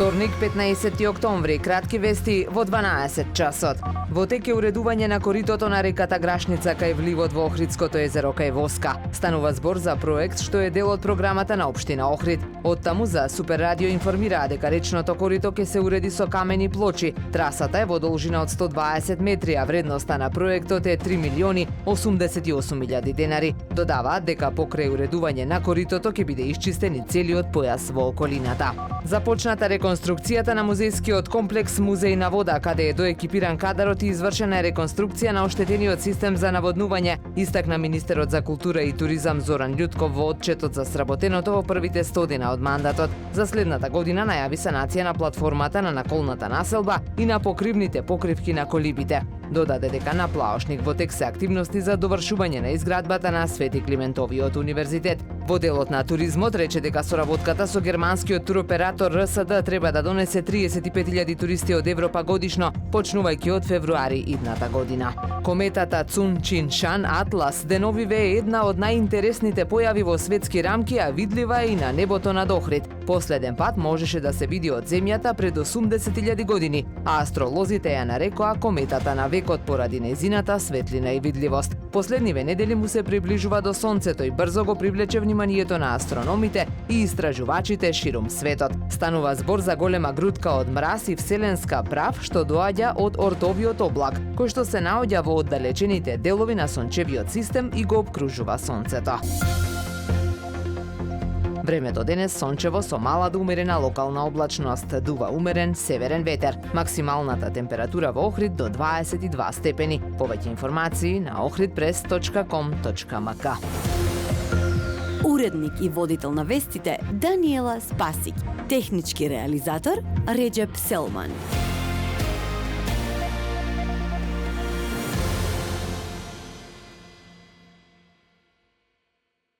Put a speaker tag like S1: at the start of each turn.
S1: Вторник, 15 октомври, кратки вести во 12 часот. Во тек е уредување на коритото на реката Грашница кај вливот во Охридското езеро кај Воска. Станува збор за проект што е дел од програмата на општина Охрид. Оттаму за Супер радио информираа дека речното корито ќе се уреди со камени плочи. Трасата е во должина од 120 метри, а вредноста на проектот е 3.088.000 денари. Додаваат дека покрај уредување на коритото ќе биде исчистен и целиот појас во околината. Започната реконструкцијата на музејскиот комплекс Музеј на вода, каде е доекипиран кадарот и извршена е реконструкција на оштетениот систем за наводнување, истакна министерот за култура и туризам Зоран Љутков во отчетот за сработеното во првите 100 дена од мандатот. За следната година најави санација на платформата на наколната населба и на покривните покривки на колибите. Додаде дека на Плаошник во тек се активности за довршување на изградбата на Свети Климентовиот универзитет. Во делот на туризмот рече дека соработката со германскиот туроператор РСД треба да донесе 35.000 туристи од Европа годишно, почнувајќи од февруари идната година. Кометата Цун-Чин-Шан Атлас деновиве е една од најинтересните појави во светски рамки, а видлива и на небото над Охрид. Последен пат можеше да се види од земјата пред 80.000 години, а астролозите ја нарекоа кометата на векот поради нејзината светлина и видливост. Последниве недели му се приближува до сонцето и брзо го привлече вниманието на астрономите и истражувачите ширум светот. Станува збор за голема грудка од мраз и вселенска прав што доаѓа од Ортовиот облак, кој што се наоѓа во оддалечените делови на сончевиот систем и го обкружува сонцето. Времето денес сончево со мала до умерена локална облачност, дува умерен северен ветер. Максималната температура во Охрид до 22 степени. Повеќе информации на ohridpress.com.mk.
S2: Уредник и водител на вестите Даниела Спасик. Технички реализатор Реджеп Селман.